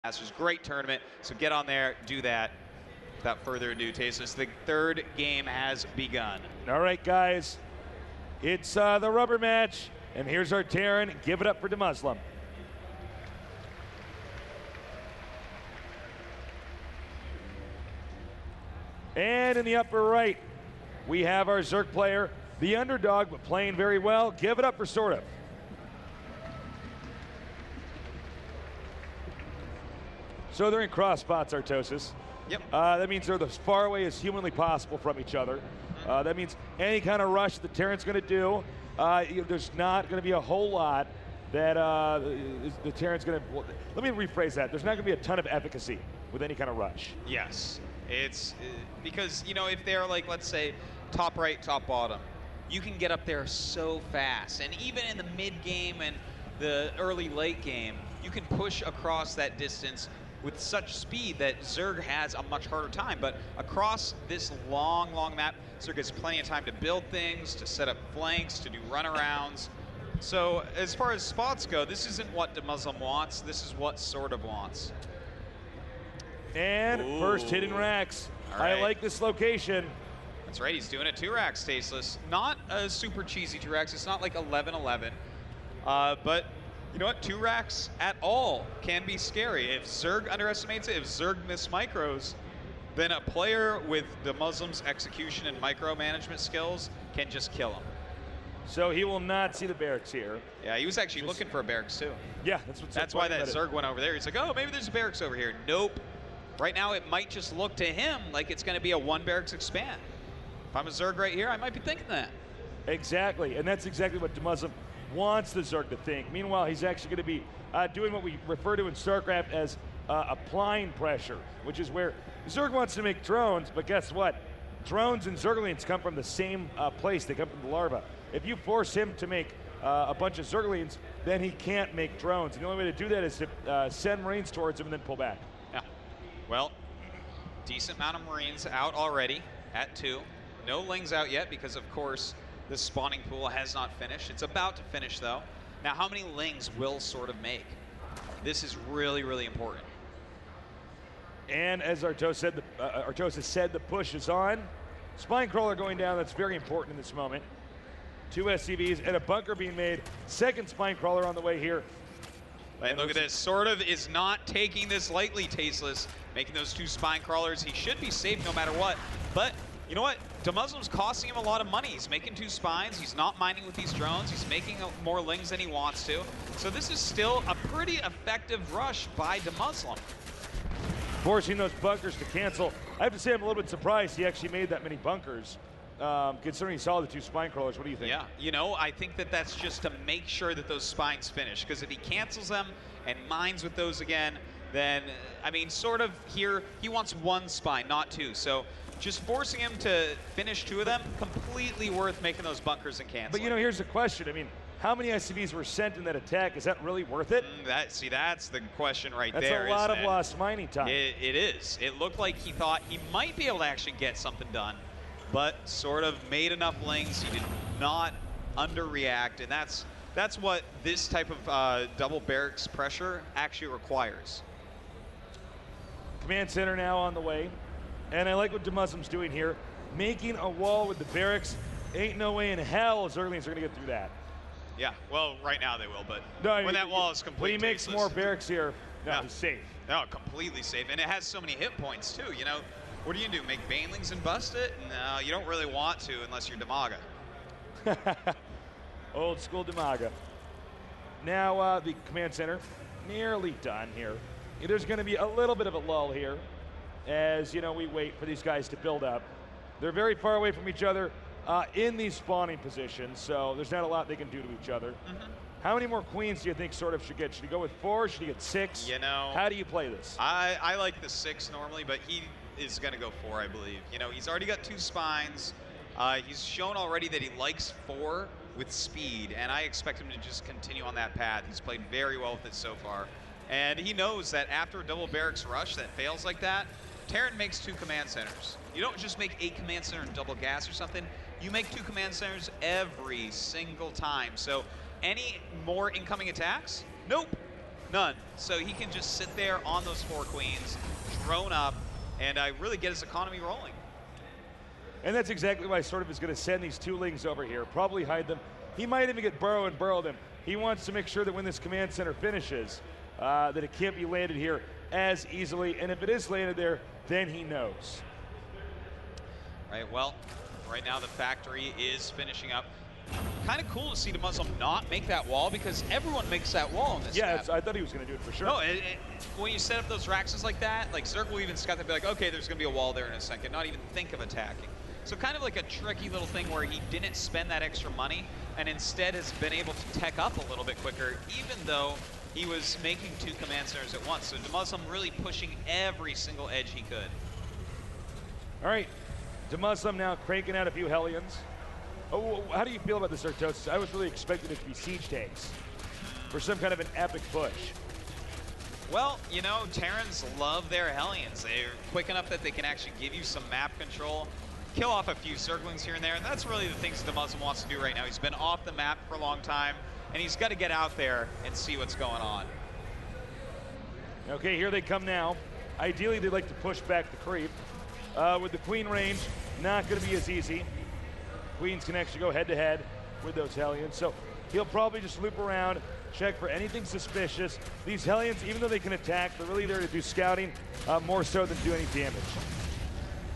Masters. Great tournament, so get on there, do that. Without further ado, Tasteless, the third game has begun. All right, guys, it's the rubber match, and here's our Terran. Give it up for DeMusliM. And in the upper right, we have our Zerg player, the underdog, but playing very well. Give it up for SortOf. So they're in cross spots, Artosis. Yep. That means they're as far away as humanly possible from each other. That means any kind of rush the Terran's going to do, there's not going to be a whole lot that the Terran's going to. Let me rephrase that. There's not going to be a ton of efficacy with any kind of rush. Yes. It's because, you know, if they're like, let's say, top right, top bottom, you can get up there so fast. And even in the mid game and the early late game, you can push across that distance with such speed that Zerg has a much harder time. But across this long, long map, Zerg has plenty of time to build things, to set up flanks, to do runarounds. So as far as spots go, this isn't what DeMusliM wants. This is what SortOf wants. And first hit in racks. Right. I like this location. That's right, he's doing it 2 racks, Tasteless. Not a super cheesy 2 racks. It's not like 11-11. But you know what? 2 racks at all can be scary. If Zerg underestimates it, if Zerg miss micros, then a player with DeMusliM's execution and micromanagement skills can just kill him. So he will not see the barracks here. Yeah, he was actually looking for a barracks too. Yeah, that's what's That's why that Zerg went over there. He's like, oh, maybe there's a barracks over here. Nope. Right now, it might just look to him like it's going to be a 1 barracks expand. If I'm a Zerg right here, I might be thinking that. Exactly, and that's exactly what DeMusliM wants the Zerg to think. Meanwhile, he's actually going to be doing what we refer to in StarCraft as applying pressure, which is where Zerg wants to make drones, but guess what? Drones and Zerglings come from the same place. They come from the larva. If you force him to make a bunch of Zerglings, then he can't make drones. And the only way to do that is to send Marines towards him and then pull back. Yeah. Well, decent amount of Marines out already at 2. No Lings out yet because, of course, the spawning pool has not finished. It's about to finish, though. Now, how many Lings will SortOf make? This is really, really important. And as Artosis said, the push is on. Spine crawler going down. That's very important in this moment. 2 SCVs and a bunker being made. Second spine crawler on the way here. And look at this. SortOf is not taking this lightly, Tasteless. Making those 2 spine crawlers. He should be safe no matter what. But you know what? DeMusliM's costing him a lot of money. He's making 2 spines. He's not mining with these drones. He's making more Lings than he wants to. So this is still a pretty effective rush by DeMusliM. Forcing those bunkers to cancel. I have to say I'm a little bit surprised he actually made that many bunkers. Considering he saw the 2 spine crawlers, what do you think? Yeah, you know, I think that that's just to make sure that those spines finish. Because if he cancels them and mines with those again, then, I mean, SortOf here, he wants 1 spine, not 2. So just forcing him to finish 2 of them, completely worth making those bunkers and canceling. But, you know, here's the question. I mean, how many SCVs were sent in that attack? Is that really worth it? That's the question right there. That's a lot of lost mining time. It is. It looked like he thought he might be able to actually get something done, but SortOf made enough Lings. He did not underreact, and that's what this type of double barracks pressure actually requires. Command center now on the way, and I like what DeMusliM's doing here, making a wall with the barracks. Ain't no way in hell Zerglings are going to get through that. Yeah, well, right now they will, but no, when that wall is complete, when he makes more barracks here, no, he's safe. No, completely safe, and it has so many hit points too. You know, what do you do? Make Banelings and bust it? No, you don't really want to unless you're Demaga. Old school Demaga. Now the command center nearly done here. There's going to be a little bit of a lull here as, you know, we wait for these guys to build up. They're very far away from each other in these spawning positions, so there's not a lot they can do to each other. How many more queens do you think SortOf should get? Should he go with 4? Should he get 6? You know, how do you play this? I like the 6 normally, but he is going to go 4, I believe. You know, he's already got 2 spines. He's shown already that he likes 4 with speed, and I expect him to just continue on that path. He's played very well with it so far. And he knows that after a double barracks rush that fails like that, Terran makes 2 command centers. You don't just make a command center and double gas or something. You make 2 command centers every single time. So any more incoming attacks? Nope. None. So he can just sit there on those 4 queens, drone up, and really get his economy rolling. And that's exactly why SortOf is going to send these 2 lings over here, probably hide them. He might even get burrow and burrow them. He wants to make sure that when this command center finishes, that it can't be landed here as easily. And if it is landed there, then he knows. Right, well, right now the factory is finishing up. Kind of cool to see DeMusliM not make that wall, because everyone makes that wall in this map. I thought he was going to do it for sure. No, when you set up those raxes like that, like Zerg will even scout that, be like, okay, there's going to be a wall there in a second, not even think of attacking. So kind of like a tricky little thing where he didn't spend that extra money and instead has been able to tech up a little bit quicker, even though he was making 2 command centers at once. So DeMusliM really pushing every single edge he could. All right, DeMusliM now cranking out a few Hellions. Oh, how do you feel about the SortOf? I was really expecting it to be siege tanks for some kind of an epic push. Well, you know, Terrans love their Hellions. They're quick enough that they can actually give you some map control, kill off a few Zerglings here and there, and that's really the things DeMusliM wants to do right now. He's been off the map for a long time, and he's got to get out there and see what's going on. Okay, here they come now. Ideally, they'd like to push back the creep. With the queen range, not going to be as easy. Queens can actually go head-to-head with those Hellions, so he'll probably just loop around, check for anything suspicious. These Hellions, even though they can attack, they're really there to do scouting more so than do any damage.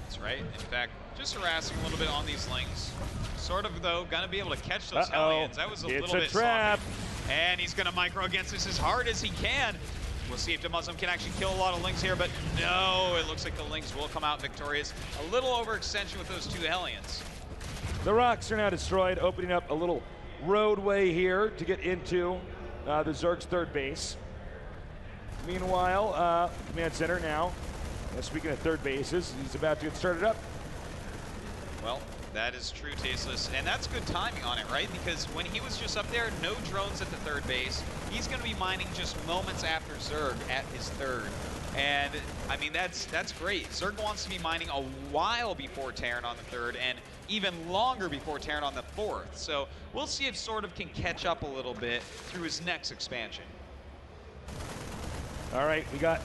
That's right. In fact, just harassing a little bit on these lings. SortOf, though, gonna be able to catch those Hellions. That was a little bit trap. Sloppy. And he's gonna micro against this as hard as he can. We'll see if DeMusliM can actually kill a lot of lings here, but no, it looks like the lings will come out victorious. A little overextension with those 2 Hellions. The rocks are now destroyed, opening up a little roadway here to get into the Zerg's 3rd base. Meanwhile, command center now, speaking of 3rd bases, he's about to get started up. Well, that is true, Tasteless, and that's good timing on it, right? Because when he was just up there, no drones at the 3rd base. He's going to be mining just moments after Zerg at his 3rd. And, I mean, that's great. Zerg wants to be mining a while before Terran on the 3rd, and even longer before Terran on the 4th. So we'll see if SortOf can catch up a little bit through his next expansion. All right, we got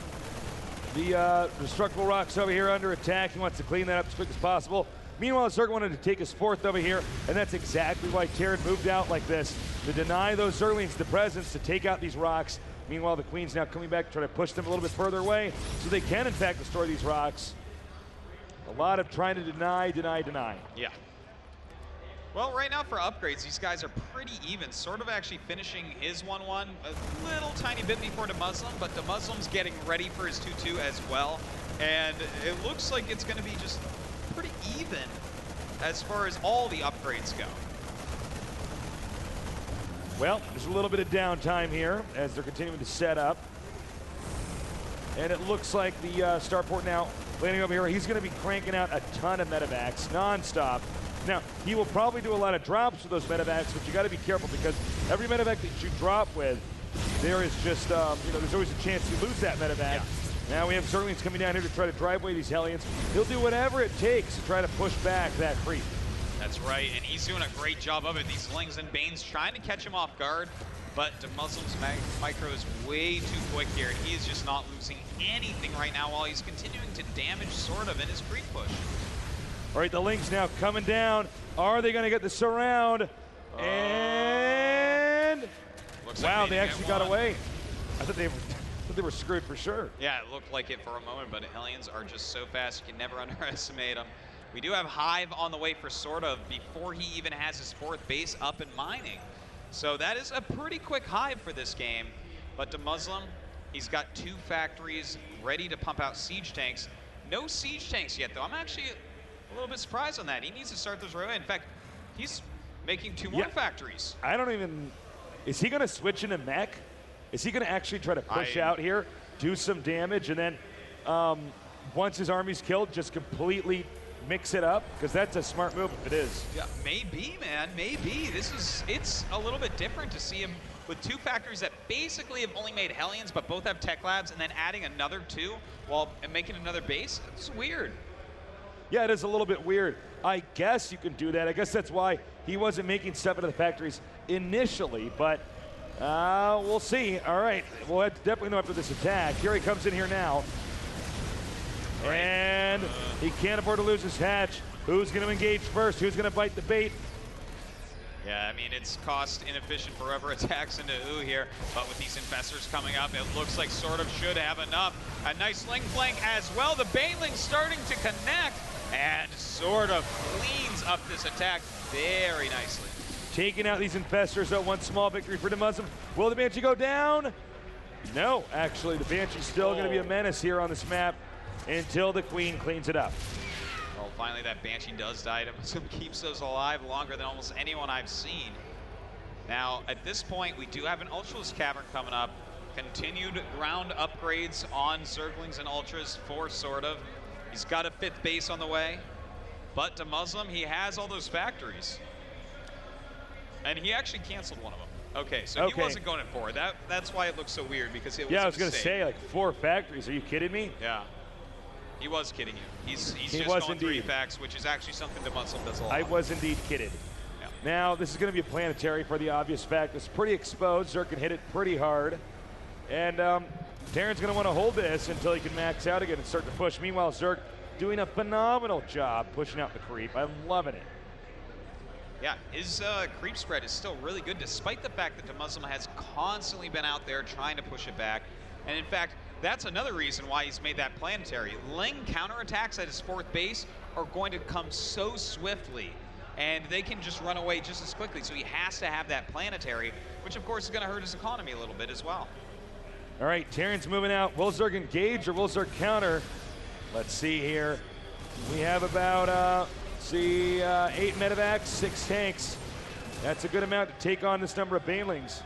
the destructible rocks over here under attack. He wants to clean that up as quick as possible. Meanwhile, Zerg wanted to take his 4th over here, and that's exactly why Terran moved out like this, to deny those Zerglings the presence to take out these rocks. Meanwhile, the Queen's now coming back to try to push them a little bit further away so they can, in fact, destroy these rocks. A lot of trying to deny. Yeah. Well, right now for upgrades, these guys are pretty even. SortOf actually finishing his 1-1 a little tiny bit before DeMusliM, but DeMuslim's getting ready for his 2-2 as well. And it looks like it's going to be just pretty even as far as all the upgrades go. Well, there's a little bit of downtime here as they're continuing to set up. And it looks like the starport now landing over here. He's going to be cranking out a ton of medevacs non-stop. Now, he will probably do a lot of drops with those medevacs, but you got to be careful because every medevac that you drop with, there is just, there's always a chance you lose that medevac. Yeah. Now we have Zerglings coming down here to try to drive away these Hellions. He'll do whatever it takes to try to push back that creep. That's right, and he's doing a great job of it. These Lings and Banes trying to catch him off guard, but DeMuslim's micro is way too quick here, and he is just not losing anything right now while he's continuing to damage SortOf in his creep push. All right, the Lings now coming down. Are they going to get the surround? And wow, they actually got away. I thought they were screwed for sure. Yeah, it looked like it for a moment, but Hellions are just so fast, you can never underestimate them. We do have Hive on the way for SortOf before he even has his 4th base up and mining. So that is a pretty quick Hive for this game. But DeMusliM, he's got 2 factories ready to pump out siege tanks. No siege tanks yet, though. I'm actually a little bit surprised on that. He needs to start those right away. In fact, he's making 2 more factories. I don't even... Is he going to switch into mech? Is he going to actually try to push out here, do some damage, and then once his army's killed, just completely mix it up? Because that's a smart move if it is. Yeah, maybe, man, maybe. It's a little bit different to see him with 2 factories that basically have only made Hellions, but both have tech labs, and then adding another 2 while making another base. It's weird. Yeah, it is a little bit weird. I guess you can do that. I guess that's why he wasn't making stuff out of the factories initially, but We'll see. All right, we'll have to definitely know after this attack. Here he comes in here now. Right. And he can't afford to lose his hatch. Who's going to engage first? Who's going to bite the bait? Yeah, I mean, it's cost inefficient for whoever attacks into Ooh here, but with these infestors coming up, it looks like SortOf should have enough. A nice Ling flank as well. The Baneling's starting to connect, and SortOf cleans up this attack very nicely. Taking out these infestors, though, one small victory for DeMusliM. Will the Banshee go down? No, actually, the Banshee's still going to be a menace here on this map until the Queen cleans it up. Well, finally that Banshee does die. DeMusliM keeps those alive longer than almost anyone I've seen. Now, at this point, we do have an Ultralisk Cavern coming up. Continued ground upgrades on Zerglings and Ultras for SortOf. He's got a 5th base on the way, but DeMusliM, he has all those factories. And he actually canceled one of them. Okay, so he wasn't going it forward. That's why it looks so weird, because it was I was going to say, like, 4 factories. Are you kidding me? Yeah. He was kidding you. He's just going 3 facts, which is actually something DeMusliM does a lot. I was indeed kidded. Yeah. Now, this is going to be a planetary for the obvious fact. It's pretty exposed. Zerg can hit it pretty hard. And Terran's going to want to hold this until he can max out again and start to push. Meanwhile, Zerg doing a phenomenal job pushing out the creep. I'm loving it. Yeah, his creep spread is still really good, despite the fact that DeMusliM has constantly been out there trying to push it back. And in fact, that's another reason why he's made that planetary. Ling counterattacks at his 4th base are going to come so swiftly, and they can just run away just as quickly. So he has to have that planetary, which of course is going to hurt his economy a little bit as well. All right, Terran's moving out. Will Zerg engage or will Zerg counter? Let's see here. We have about 8 medevacs, 6 tanks. That's a good amount to take on this number of Banelings.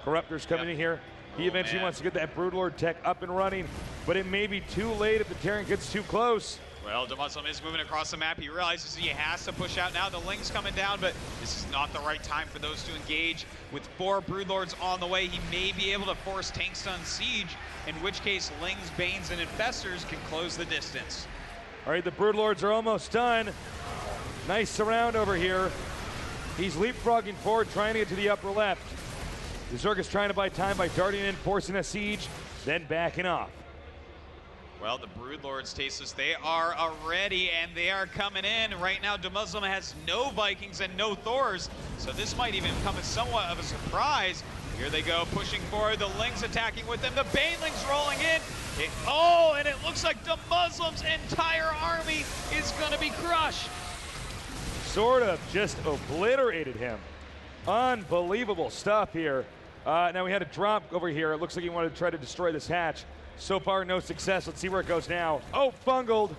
Corruptor's coming in here. He eventually wants to get that Broodlord tech up and running, but it may be too late if the Terran gets too close. Well, DeMusliM is moving across the map. He realizes he has to push out now. The Ling's coming down, but this is not the right time for those to engage. With 4 Broodlords on the way, he may be able to force Tankstun Siege, in which case Lings, Banes, and Infestors can close the distance. All right, the Broodlords are almost done. Nice surround over here. He's leapfrogging forward, trying to get to the upper left. The Zerg is trying to buy time by darting in, forcing a siege, then backing off. Well, the Broodlords, Tasteless, they are ready, and they are coming in. Right now, DeMusliM has no Vikings and no Thors, so this might even come as somewhat of a surprise. Here they go, pushing forward. The Lings attacking with them. The Banelings rolling in. And it looks like DeMuslim's entire army is going to be crushed. SortOf just obliterated him. Unbelievable stuff here. Now we had a drop over here. It looks like he wanted to try to destroy this hatch. So far, no success. Let's see where it goes now. Oh, bungled.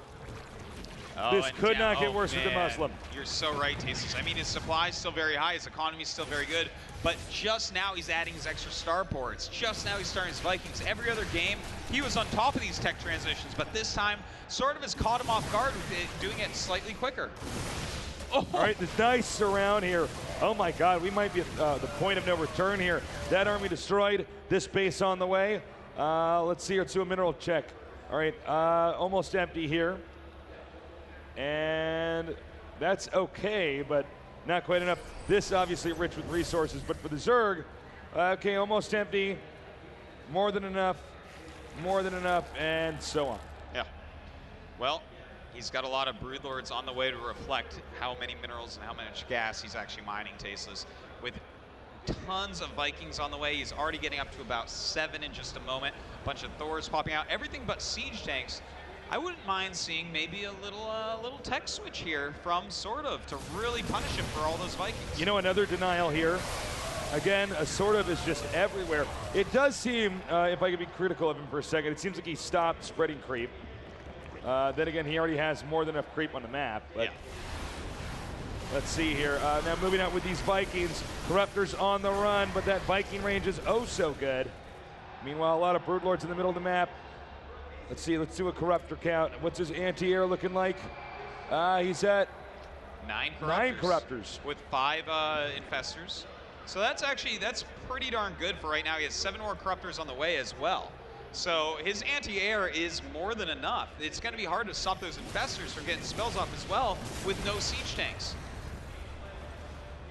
This could not get worse for DeMusliM. You're so right, Tasteless. I mean, his supply is still very high. His economy is still very good. But just now, he's adding his extra starports. Just now, he's starting his Vikings. Every other game, he was on top of these tech transitions. But this time, SortOf has caught him off guard with it, doing it slightly quicker. Oh. All right, this nice surround here. Oh my God, we might be at the point of no return here. That army destroyed. This base on the way. Let's see, let's do a mineral check. All right, almost empty here. And that's okay, but not quite enough. This obviously rich with resources, but for the Zerg, okay, almost empty. More than enough, and so on. Yeah. Well, he's got a lot of Broodlords on the way to reflect how many minerals and how much gas he's actually mining, Tasteless. With tons of Vikings on the way, he's already getting up to about 7 in just a moment. A bunch of Thors popping out, everything but siege tanks. I wouldn't mind seeing maybe a little tech switch here from SortOf to really punish him for all those Vikings. You know, another denial here. Again, SortOf is just everywhere. It does seem, if I could be critical of him for a second, it seems like he stopped spreading creep. Then again, he already has more than enough creep on the map. But yeah. Let's see here. Now moving out with these Vikings. Corruptors on the run, but that Viking range is oh so good. Meanwhile, a lot of Broodlords in the middle of the map. Let's see, let's do a Corruptor count. What's his anti-air looking like? He's at 9 Corruptors. 9 Corruptors. With 5 Infestors. So that's pretty darn good for right now. He has 7 more Corruptors on the way as well. So his anti-air is more than enough. It's going to be hard to stop those Infestors from getting spells off as well with no siege tanks.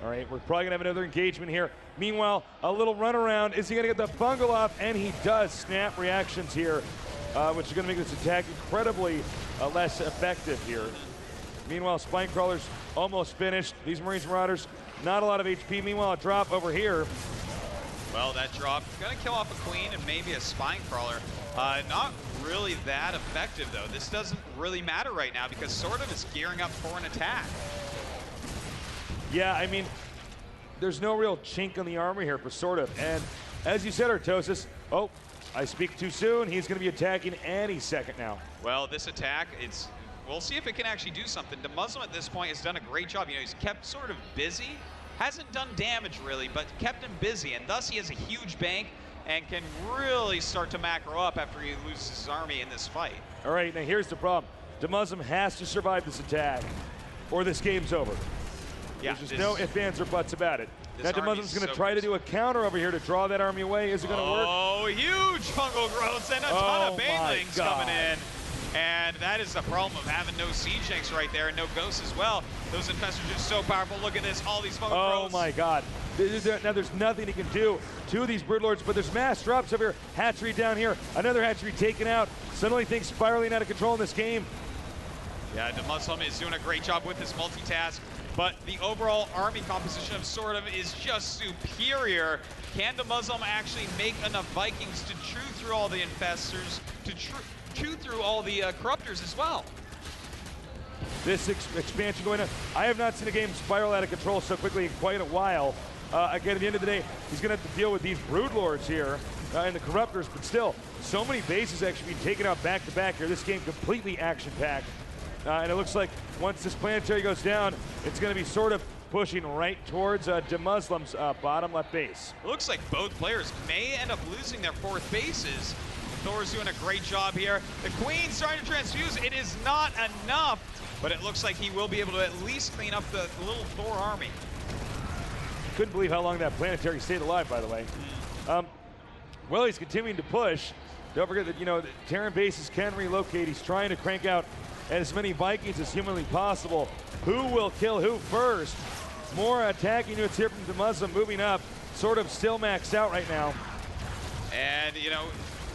All right, we're probably gonna have another engagement here. Meanwhile, a little runaround. Is he gonna get the bungle off? And he does. Snap reactions here, which is gonna make this attack incredibly less effective here. Meanwhile, Spine Crawler's almost finished. These Marines Marauders, not a lot of HP. Meanwhile, a drop over here. Well, that drop gonna kill off a Queen and maybe a Spine Crawler. Not really that effective though. This doesn't really matter right now because SortOf is gearing up for an attack. Yeah, I mean, there's no real chink in the armor here for SortOf. And as you said, Artosis, oh, I speak too soon. He's going to be attacking any second now. Well, this attack, we'll see if it can actually do something. DeMusliM at this point has done a great job. You know, he's kept sort of busy, hasn't done damage really, but kept him busy, and thus he has a huge bank and can really start to macro up after he loses his army in this fight. All right, now here's the problem. DeMusliM has to survive this attack, or this game's over. Yeah, there's just no ifs, ands, or buts about it. Now DeMuslim's going to so try to do a counter over here to draw that army away. Is it going to work? Oh, huge fungal growths and a ton of banelings coming in. And that is the problem of having no siege tanks right there and no ghosts as well. Those infestors are just so powerful. Look at this, all these fungal growths. Oh my God. Now there's nothing he can do to these Broodlords, but there's mass drops over here. Hatchery down here, another hatchery taken out. Suddenly things spiraling out of control in this game. Yeah, DeMusliM is doing a great job with this multitask. But the overall army composition of SortOf is just superior. Can DeMusliM actually make enough Vikings to chew through all the infestors, to chew through all the corruptors as well? This expansion going on. I have not seen a game spiral out of control so quickly in quite a while. Again, at the end of the day, he's going to have to deal with these Broodlords here and the corruptors, but still, so many bases actually being taken out back to back here. This game completely action-packed. And it looks like once this planetary goes down, it's going to be SortOf pushing right towards DeMuslim's bottom left base. It looks like both players may end up losing their fourth bases. Thor's doing a great job here. The Queen's starting to transfuse. It is not enough, but it looks like he will be able to at least clean up the little Thor army. Couldn't believe how long that planetary stayed alive, by the way. Well, he's continuing to push. Don't forget that, you know, the Terran bases can relocate. He's trying to crank out as many Vikings as humanly possible. Who will kill who first? More attacking units here from DeMusliM moving up. SortOf still maxed out right now. And, you know,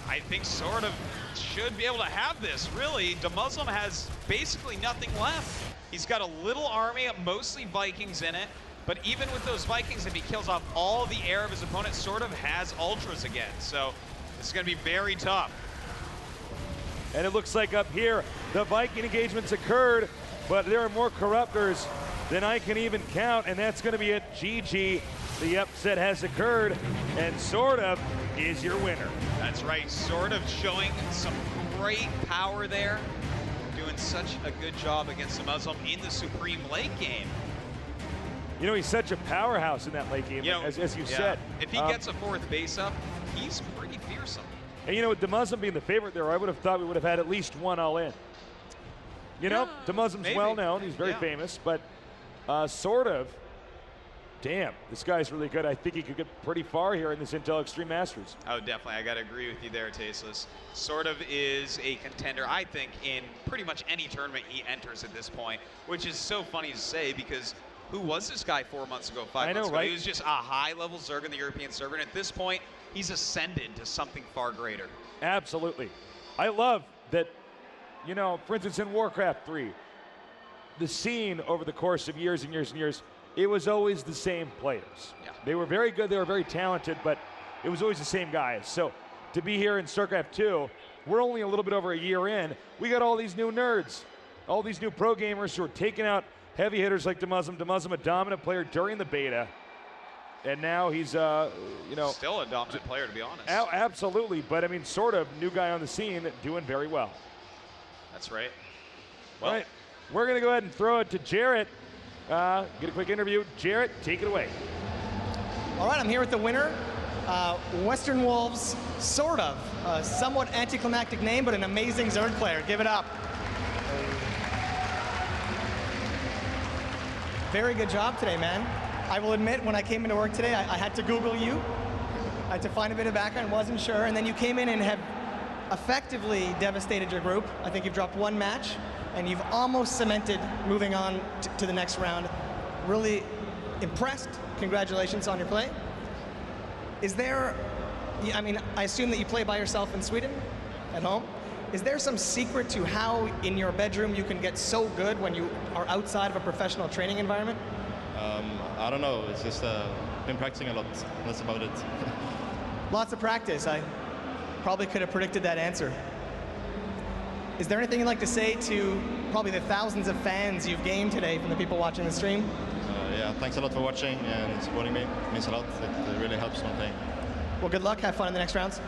I think SortOf should be able to have this, really. DeMusliM has basically nothing left. He's got a little army, mostly Vikings in it, but even with those Vikings, if he kills off all the air of his opponent, SortOf has ultras again. So this is going to be very tough. And it looks like up here, the Viking engagements occurred, but there are more corruptors than I can even count, and that's going to be it. GG. The upset has occurred, and SortOf is your winner. That's right. SortOf showing some great power there, doing such a good job against DeMusliM in the Supreme late game. You know, he's such a powerhouse in that late game, you know, as you said. If he gets a fourth base up, he's pretty fearsome. And you know, with DeMusliM being the favorite there, I would have thought we would have had at least one all-in. You know, DeMuslim's well-known. He's very famous, but SortOf, damn, this guy's really good. I think he could get pretty far here in this Intel Extreme Masters. Oh, definitely. I got to agree with you there, Tasteless. SortOf is a contender, I think, in pretty much any tournament he enters at this point, which is so funny to say because who was this guy 4 months ago, 5 months ago? Right? He was just a high-level Zerg in the European server, and at this point, he's ascended to something far greater. Absolutely. I love that, you know, for instance, in Warcraft 3, the scene over the course of years and years and years, it was always the same players. Yeah. They were very good, they were very talented, but it was always the same guys. So to be here in StarCraft 2, we're only a little bit over a year in, we got all these new nerds, all these new pro gamers who are taking out heavy hitters like DeMusliM. DeMusliM, a dominant player during the beta, and now he's, you know, still a dominant player, to be honest. Absolutely, but I mean, SortOf, new guy on the scene, doing very well. That's right. Well, all right, we're going to go ahead and throw it to Jarrett. Get a quick interview. Jarrett, take it away. All right, I'm here with the winner, Western Wolves, SortOf. A somewhat anticlimactic name, but an amazing Zerg player. Give it up. Very good job today, man. I will admit, when I came into work today, I had to Google you. I had to find a bit of background, wasn't sure, and then you came in and have effectively devastated your group. I think you've dropped one match, and you've almost cemented moving on to the next round. Really impressed. Congratulations on your play. Is there, I mean, I assume that you play by yourself in Sweden, at home. Is there some secret to how in your bedroom you can get so good when you are outside of a professional training environment? I don't know. It's just been practicing a lot. That's about it. Lots of practice. I probably could have predicted that answer. Is there anything you'd like to say to probably the thousands of fans you've gained today from the people watching the stream? Yeah, thanks a lot for watching and supporting me. It means a lot. It really helps when playing. Well, good luck. Have fun in the next rounds.